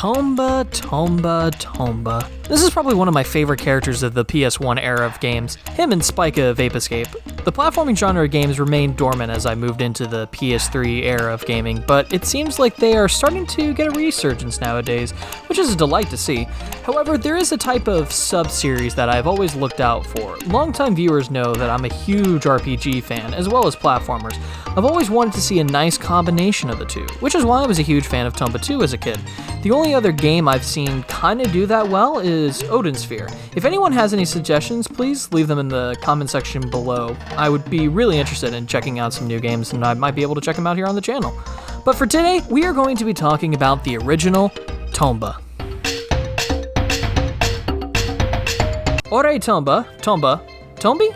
Tomba. This is probably one of my favorite characters of the PS1 era of games, him and Spike of Ape Escape. The platforming genre of games remained dormant as I moved into the PS3 era of gaming, but it seems like they are starting to get a resurgence nowadays, which is a delight to see. However, there is a type of sub-series that I've always looked out for. Longtime viewers know that I'm a huge RPG fan, as well as platformers. I've always wanted to see a nice combination of the two, which is why I was a huge fan of Tomba 2 as a kid. The only other game I've seen kinda do that well is Odin Sphere. If anyone has any suggestions, please leave them in the comment section below. I would be really interested in checking out some new games, and I might be able to check them out here on the channel. But for today, we are going to be talking about the original Tomba. Ore Tomba, Tombi?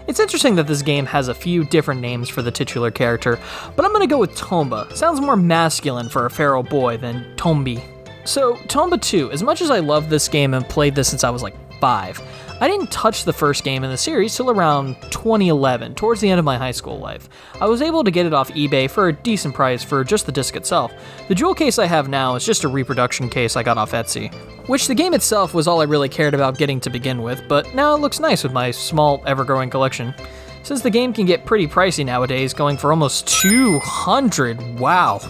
It's interesting that this game has a few different names for the titular character, but I'm gonna go with Tomba. Sounds more masculine for a feral boy than Tombi. So, Tomba 2, as much as I love this game and played this since I was like 5, I didn't touch the first game in the series till around 2011, towards the end of my high school life. I was able to get it off eBay for a decent price for just the disc itself. The jewel case I have now is just a reproduction case I got off Etsy, which the game itself was all I really cared about getting to begin with, but now it looks nice with my small, ever-growing collection. Since the game can get pretty pricey nowadays, going for almost $200, wow.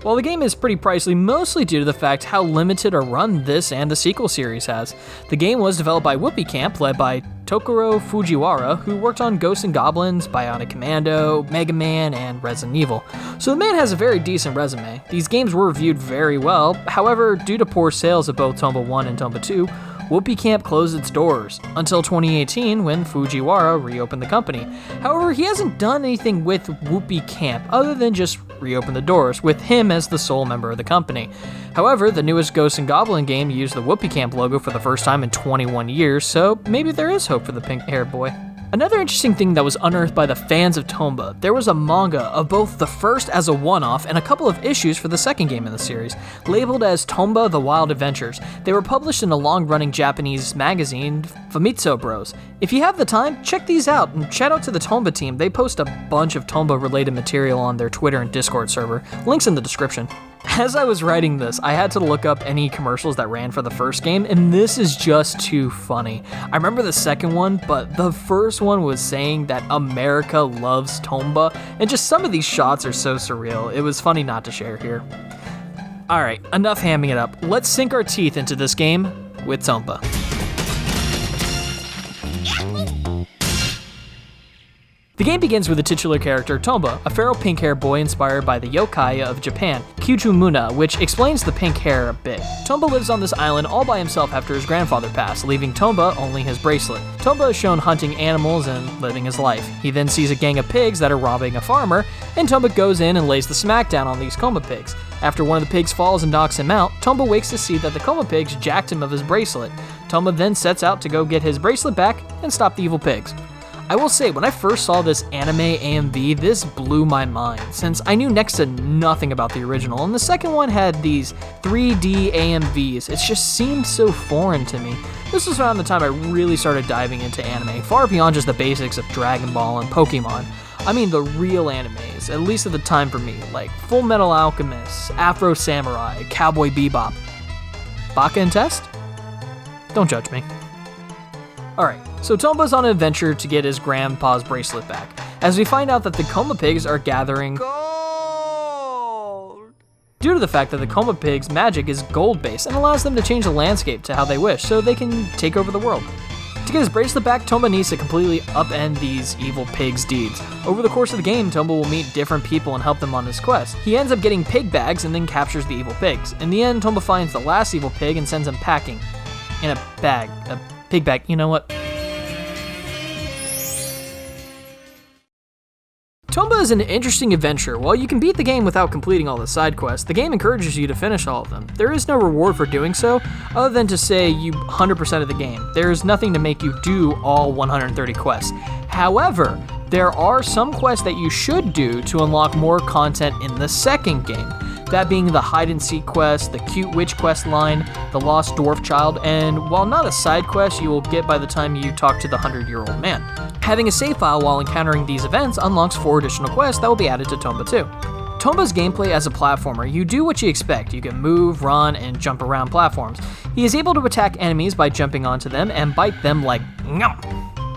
While the game is pretty pricey, mostly due to the fact how limited a run this and the sequel series has. The game was developed by Whoopee Camp, led by Tokuro Fujiwara, who worked on Ghosts and Goblins, Bionic Commando, Mega Man, and Resident Evil. So the man has a very decent resume. These games were reviewed very well, however, due to poor sales of both Tomba 1 and Tomba 2, Whoopee Camp closed its doors, until 2018 when Fujiwara reopened the company. However, he hasn't done anything with Whoopee Camp other than just reopen the doors, with him as the sole member of the company. However, the newest Ghosts and Goblin game used the Whoopee Camp logo for the first time in 21 years, so maybe there is hope for the pink-haired boy. Another interesting thing that was unearthed by the fans of Tomba, there was a manga of both the first as a one-off and a couple of issues for the second game in the series, labeled as Tomba the Wild Adventures. They were published in a long-running Japanese magazine, Famitsu Bros. If you have the time, check these out, and shout out to the Tomba team. They post a bunch of Tomba-related material on their Twitter and Discord server. Links in the description. As I was writing this, I had to look up any commercials that ran for the first game, and this is just too funny. I remember the second one, but the first one was saying that America loves Tomba, and just some of these shots are so surreal. It was funny not to share here. Alright, enough hamming it up. Let's sink our teeth into this game with Tomba. The game begins with the titular character, Tomba, a feral pink-haired boy inspired by the yokai of Japan, Kyujumuna, which explains the pink hair a bit. Tomba lives on this island all by himself after his grandfather passed, leaving Tomba only his bracelet. Tomba is shown hunting animals and living his life. He then sees a gang of pigs that are robbing a farmer, and Tomba goes in and lays the smackdown on these coma pigs. After one of the pigs falls and knocks him out, Tomba wakes to see that the coma pigs jacked him of his bracelet. Tomba then sets out to go get his bracelet back and stop the evil pigs. I will say, when I first saw this anime AMV, this blew my mind, since I knew next to nothing about the original, and the second one had these 3D AMVs. It just seemed so foreign to me. This was around the time I really started diving into anime, far beyond just the basics of Dragon Ball and Pokemon. I mean the real animes, at least at the time for me, like Full Metal Alchemist, Afro Samurai, Cowboy Bebop. Baka and Test? Don't judge me. Alright, so Tomba's on an adventure to get his grandpa's bracelet back, as we find out that the coma pigs are gathering gold, due to the fact that the coma pigs' magic is gold-based and allows them to change the landscape to how they wish, so they can take over the world. To get his bracelet back, Tomba needs to completely upend these evil pigs' deeds. Over the course of the game, Tomba will meet different people and help them on his quest. He ends up getting pig bags and then captures the evil pigs. In the end, Tomba finds the last evil pig and sends him packing in a bag, pig bag, you know what? Tomba is an interesting adventure. While you can beat the game without completing all the side quests, the game encourages you to finish all of them. There is no reward for doing so, other than to say you 100% of the game. There is nothing to make you do all 130 quests. However, there are some quests that you should do to unlock more content in the second game. That being the hide-and-seek quest, the cute witch quest line, the lost dwarf child, and while not a side quest you will get by the time you talk to the 100-year-old man. Having a save file while encountering these events unlocks 4 additional quests that will be added to Tomba 2. Tomba's gameplay as a platformer, you do what you expect. You can move, run, and jump around platforms. He is able to attack enemies by jumping onto them and bite them like nyam.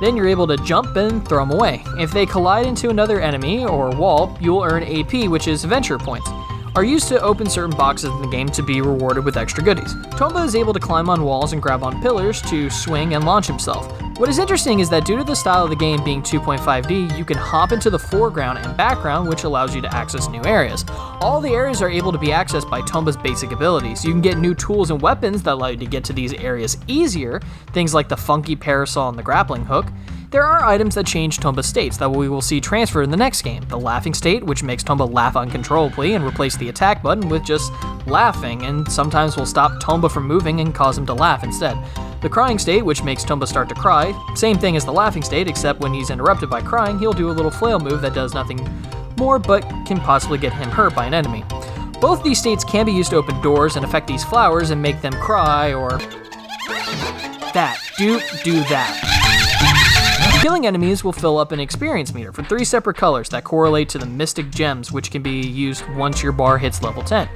Then you're able to jump and throw them away. If they collide into another enemy or wall, you will earn AP, which is adventure points, are used to open certain boxes in the game to be rewarded with extra goodies. Tomba is able to climb on walls and grab on pillars to swing and launch himself. What is interesting is that due to the style of the game being 2.5D, you can hop into the foreground and background, which allows you to access new areas. All the areas are able to be accessed by Tomba's basic abilities. You can get new tools and weapons that allow you to get to these areas easier, things like the funky parasol and the grappling hook. There are items that change Tomba's states that we will see transferred in the next game. The laughing state, which makes Tomba laugh uncontrollably and replace the attack button with just laughing, and sometimes will stop Tomba from moving and cause him to laugh instead. The crying state, which makes Tomba start to cry, same thing as the laughing state, except when he's interrupted by crying, he'll do a little flail move that does nothing more but can possibly get him hurt by an enemy. Both these states can be used to open doors and affect these flowers and make them cry or that. Do that. Killing enemies will fill up an experience meter for 3 separate colors that correlate to the mystic gems, which can be used once your bar hits level 10.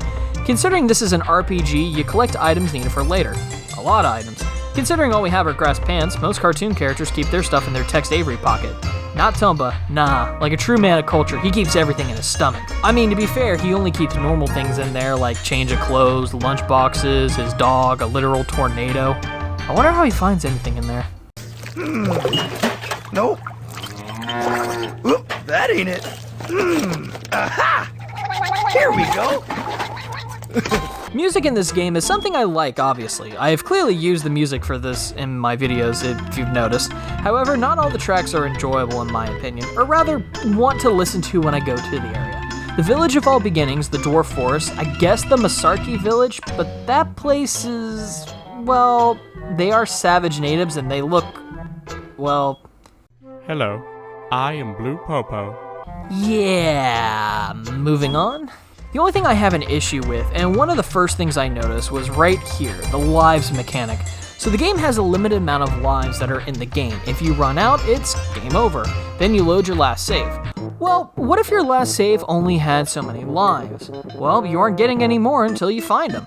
Considering this is an RPG, you collect items needed for later. A lot of items. Considering all we have are grass pants, most cartoon characters keep their stuff in their Tex Avery pocket. Not Tomba, nah. Like a true man of culture, he keeps everything in his stomach. I mean, to be fair, he only keeps normal things in there like change of clothes, lunch boxes, his dog, a literal tornado. I wonder how he finds anything in there. Nope. Oop, that ain't it. Aha! Here we go. Music in this game is something I like, obviously. I have clearly used the music for this in my videos, if you've noticed. However, not all the tracks are enjoyable in my opinion, or rather, want to listen to when I go to the area. The Village of All Beginnings, the Dwarf Forest, I guess the Masarki Village, but that place is, well, they are savage natives and they look, well... Hello, I am Blue Popo. Yeah, moving on. The only thing I have an issue with, and one of the first things I noticed, was right here, the lives mechanic. So the game has a limited amount of lives that are in the game. If you run out, it's game over. Then you load your last save. Well, what if your last save only had so many lives? Well, you aren't getting any more until you find them.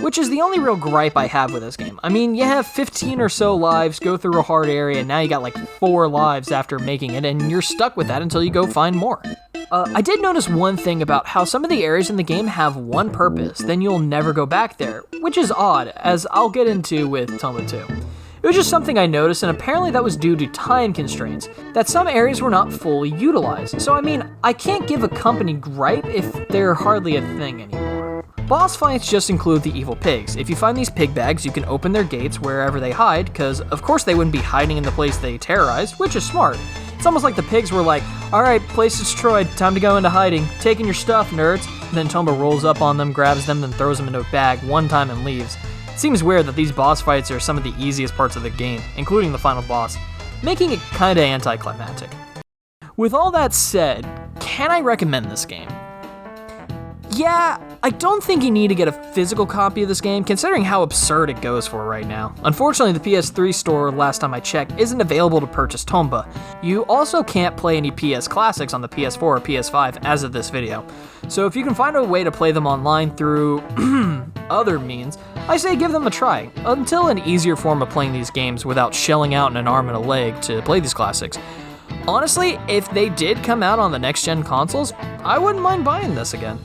Which is the only real gripe I have with this game. I mean, you have 15 or so lives, go through a hard area, and now you got like 4 lives after making it, and you're stuck with that until you go find more. I did notice one thing about how some of the areas in the game have one purpose, then you'll never go back there, which is odd, as I'll get into with Tomba 2. It was just something I noticed, and apparently that was due to time constraints, that some areas were not fully utilized. So I mean, I can't give a company gripe if they're hardly a thing anymore. Boss fights just include the evil pigs. If you find these pig bags, you can open their gates wherever they hide, because of course they wouldn't be hiding in the place they terrorized, which is smart. It's almost like the pigs were like, alright, place destroyed, time to go into hiding, taking your stuff, nerds. And then Tomba rolls up on them, grabs them, then throws them into a bag one time and leaves. It seems weird that these boss fights are some of the easiest parts of the game, including the final boss, making it kinda anticlimactic. With all that said, can I recommend this game? Yeah, I don't think you need to get a physical copy of this game, considering how absurd it goes for right now. Unfortunately, the PS3 store, last time I checked, isn't available to purchase Tomba. You also can't play any PS Classics on the PS4 or PS5 as of this video. So if you can find a way to play them online through other means, I say give them a try, until an easier form of playing these games without shelling out an arm and a leg to play these classics. Honestly, if they did come out on the next-gen consoles, I wouldn't mind buying this again.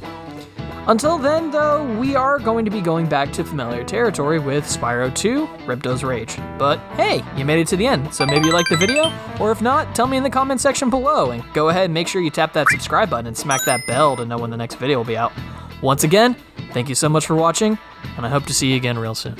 Until then, though, we are going to be going back to familiar territory with Spyro 2, Ripto's Rage. But hey, you made it to the end, so maybe you liked the video, or if not, tell me in the comment section below, and go ahead and make sure you tap that subscribe button and smack that bell to know when the next video will be out. Once again, thank you so much for watching, and I hope to see you again real soon.